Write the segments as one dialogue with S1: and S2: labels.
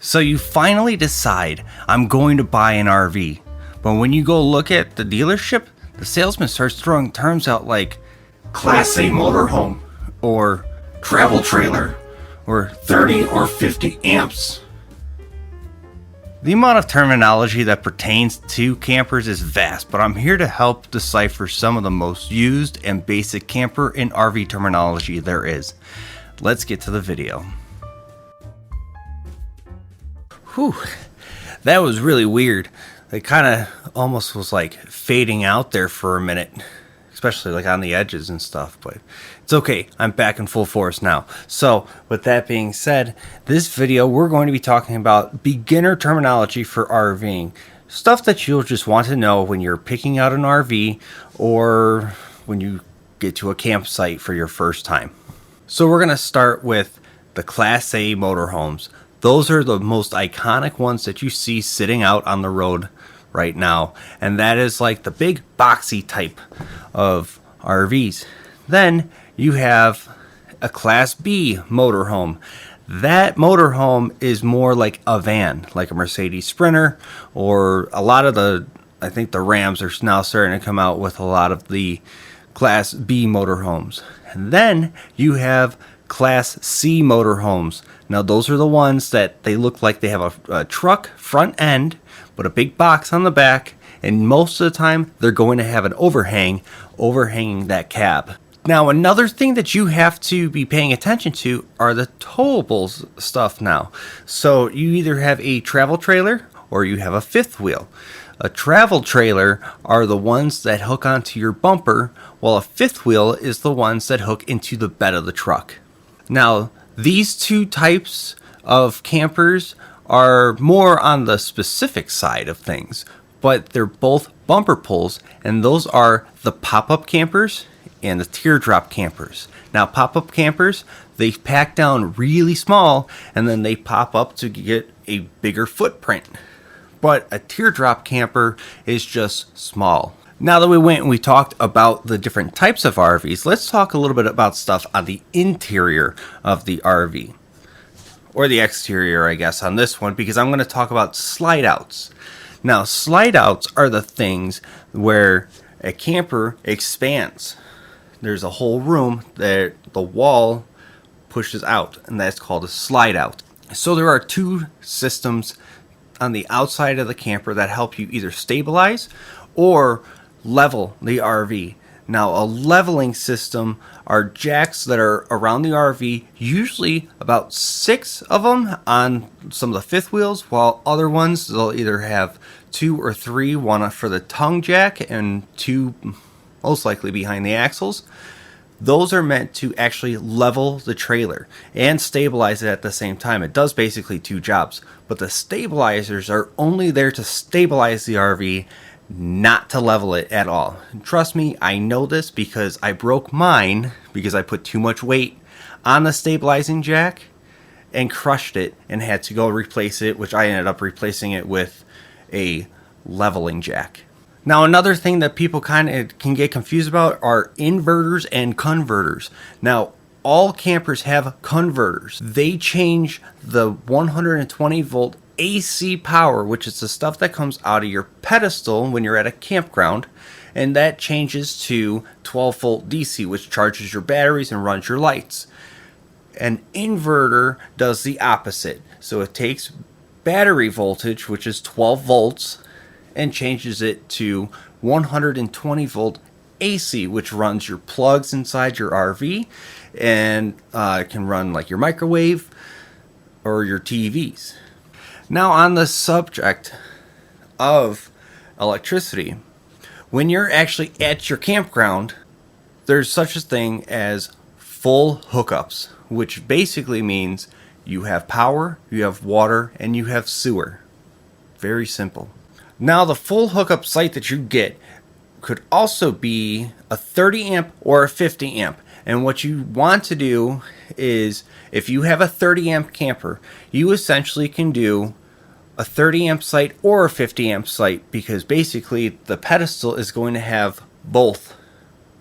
S1: So you finally decide, I'm going to buy an RV. But when you go look at the dealership, the salesman starts throwing terms out like
S2: Class A motorhome,
S1: or
S2: travel trailer,
S1: or
S2: 30 or 50 amps.
S1: the amount of terminology that pertains to campers is vast, but I'm here to help decipher some of the most used and basic camper and RV terminology there is. Let's get to the video. Whew, that was really weird. It kind of almost was like fading out there for a minute, especially like on the edges and stuff, but it's okay. I'm back in full force now. So with that being said, this video we're going to be talking about beginner terminology for RVing. Stuff that you'll just want to know when you're picking out an RV or when you get to a campsite for your first time. So we're going to start with the Class A motorhomes. Those are the most iconic ones that you see sitting out on the road right now. And that is like the big boxy type of RVs. Then you have a Class B motorhome. That motorhome is more like a van, like a Mercedes Sprinter, or a lot of I think the Rams are now starting to come out with a lot of the Class B motorhomes. And then you have Class C motorhomes. Now those are the ones that they look like they have a truck front end, but a big box on the back, and most of the time they're going to have an overhanging that cab. Now another thing that you have to be paying attention to are the towables stuff now. So you either have a travel trailer or you have a fifth wheel. A travel trailer are the ones that hook onto your bumper, while a fifth wheel is the ones that hook into the bed of the truck. Now, these two types of campers are more on the specific side of things, but they're both bumper pulls, and those are the pop-up campers and the teardrop campers. Now, pop-up campers, they pack down really small, and then they pop up to get a bigger footprint. But a teardrop camper is just small. Now that we went and we talked about the different types of RVs, let's talk a little bit about stuff on the interior of the RV. Or the exterior, I guess, on this one, because I'm going to talk about slide outs. Now, slide outs are the things where a camper expands. There's a whole room that the wall pushes out, and that's called a slide out. So there are two systems on the outside of the camper that help you either stabilize or level the RV. Now, a leveling system are jacks that are around the RV, usually about 6 of them on some of the fifth wheels, while other ones they'll either have 2 or 3, one for the tongue jack and 2 most likely behind the axles. Those are meant to actually level the trailer and stabilize it at the same time. It does basically 2 jobs, but the stabilizers are only there to stabilize the RV, not to level it at all. And trust me, I know this because I broke mine because I put too much weight on the stabilizing jack and crushed it and had to go replace it, which I ended up replacing it with a leveling jack. Now, another thing that people kind of can get confused about are inverters and converters. Now, all campers have converters. They change the 120 volt AC power, which is the stuff that comes out of your pedestal when you're at a campground, and that changes to 12 volt DC, which charges your batteries and runs your lights. An inverter does the opposite. So it takes battery voltage, which is 12 volts, and changes it to 120 volt AC, which runs your plugs inside your RV, and it can run like your microwave or your TVs. Now, on the subject of electricity, when you're actually at your campground, there's such a thing as full hookups, which basically means you have power, you have water, and you have sewer. Very simple. Now, the full hookup site that you get could also be a 30 amp or a 50 amp. And what you want to do is, if you have a 30 amp camper, you essentially can do a 30 amp site or a 50 amp site, because basically the pedestal is going to have both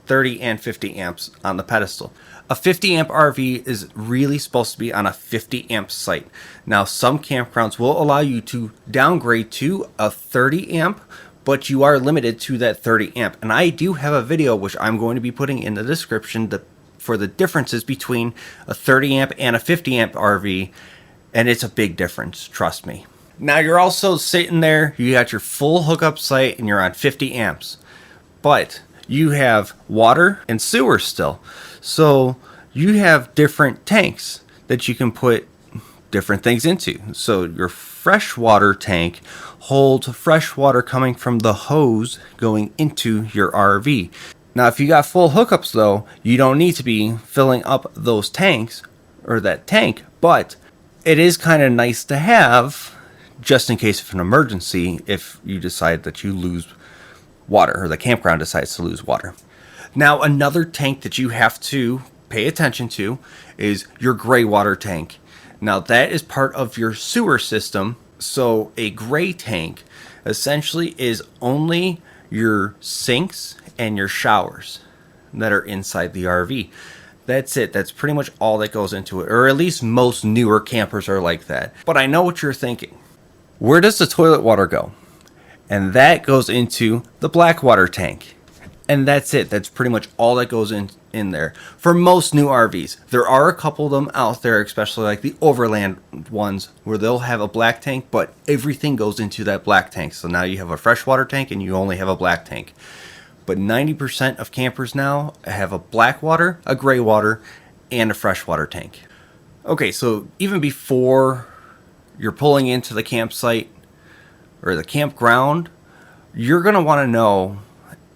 S1: 30 and 50 amps on the pedestal. A 50 amp RV is really supposed to be on a 50 amp site. Now, some campgrounds will allow you to downgrade to a 30 amp, but you are limited to that 30 amp. And I do have a video which I'm going to be putting in the description for the differences between a 30 amp and a 50 amp RV, and it's a big difference, trust me. Now, you're also sitting there, you got your full hookup site and you're on 50 amps, but you have water and sewer still. So you have different tanks that you can put different things into. So your freshwater tank holds fresh water coming from the hose going into your RV. Now, if you got full hookups though, you don't need to be filling up those tanks or that tank, but it is kind of nice to have just in case of an emergency if you decide that you lose water or the campground decides to lose water. Now, another tank that you have to pay attention to is your gray water tank. Now, that is part of your sewer system. So a gray tank essentially is only your sinks and your showers that are inside the RV. That's it. That's pretty much all that goes into it. Or at least most newer campers are like that. But I know what you're thinking. Where does the toilet water go? And that goes into the black water tank. And that's it. That's pretty much all that goes in there. For most new RVs, there are a couple of them out there, especially like the overland ones, where they'll have a black tank, but everything goes into that black tank. So now you have a freshwater tank and you only have a black tank. But 90% of campers now have a black water, a gray water, and a freshwater tank. Okay, so even before you're pulling into the campsite or the campground, you're going to want to know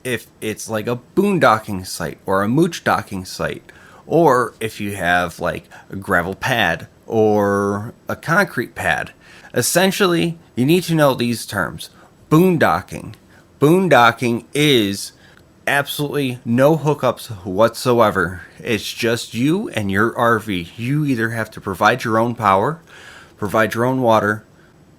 S1: if it's like a boondocking site or a mooch docking site, or if you have like a gravel pad or a concrete pad. Essentially, you need to know these terms. Boondocking. Boondocking is absolutely no hookups whatsoever. It's just you and your RV. You either have to provide your own power, provide your own water,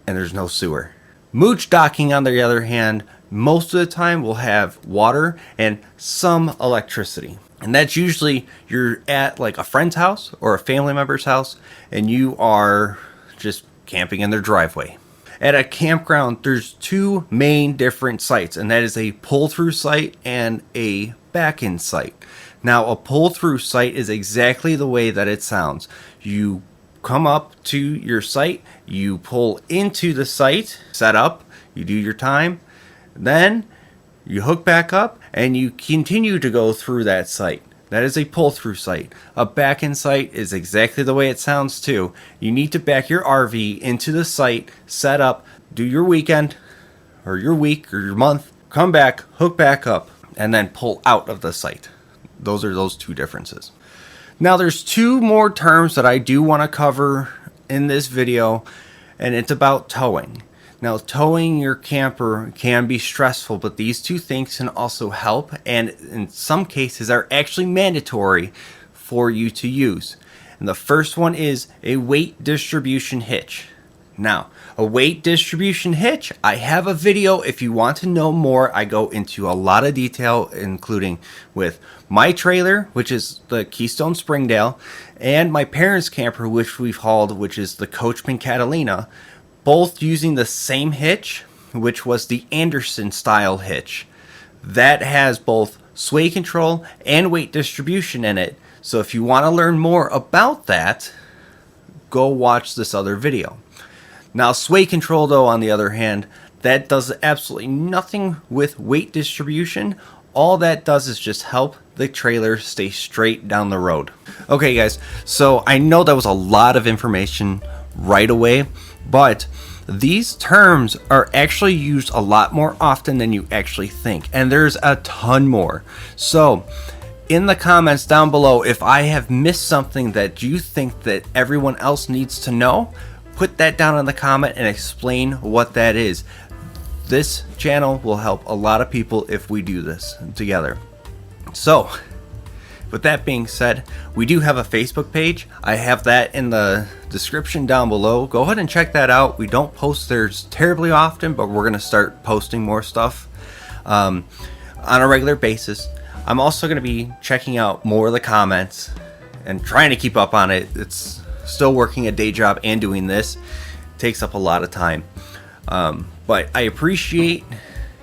S1: and there's no sewer. Mooch docking, on the other hand, most of the time will have water and some electricity. And that's usually you're at like a friend's house or a family member's house and you are just camping in their driveway. At a campground, there's two main different sites, and that is a pull-through site and a back-in site. Now, a pull-through site is exactly the way that it sounds. You come up to your site, you pull into the site, set up, you do your time, then you hook back up and you continue to go through that site. That is a pull-through site. A back-in site is exactly the way it sounds too. You need to back your RV into the site, set up, do your weekend or your week or your month, come back, hook back up, and then pull out of the site. Those are those two differences. Now there's two more terms that I do want to cover in this video, and it's about towing. Now, towing your camper can be stressful, but these two things can also help, and in some cases are actually mandatory for you to use. And the first one is a weight distribution hitch. Now, a weight distribution hitch, I have a video if you want to know more. I go into a lot of detail, including with my trailer, which is the Keystone Springdale, and my parents' camper, which we've hauled, which is the Coachman Catalina, both using the same hitch, which was the Anderson style hitch. That has both sway control and weight distribution in it. So if you want to learn more about that, go watch this other video. Now, sway control, though, on the other hand, that does absolutely nothing with weight distribution. All that does is just help the trailer stay straight down the road. Okay, guys, so I know that was a lot of information right away, but these terms are actually used a lot more often than you actually think, and there's a ton more. So in the comments down below, if I have missed something that you think that everyone else needs to know, put that down in the comment and explain what that is. This channel will help a lot of people if we do this together. So with that being said, we do have a Facebook page. I have that in the description down below. Go ahead and check that out. We don't post there terribly often, but we're going to start posting more stuff on a regular basis. I'm also going to be checking out more of the comments and trying to keep up on it. It's still working a day job and doing this. It takes up a lot of time. But I appreciate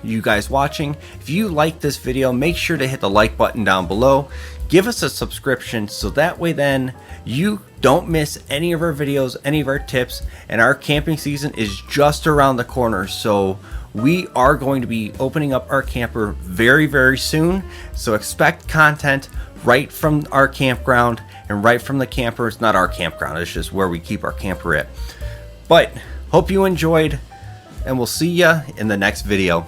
S1: you guys watching. If you like this video, make sure to hit the like button down below. Give us a subscription so that way then you don't miss any of our videos, any of our tips, and our camping season is just around the corner. So we are going to be opening up our camper very, very soon. So expect content right from our campground and right from the camper. It's not our campground, it's just where we keep our camper at. But hope you enjoyed, and we'll see ya in the next video.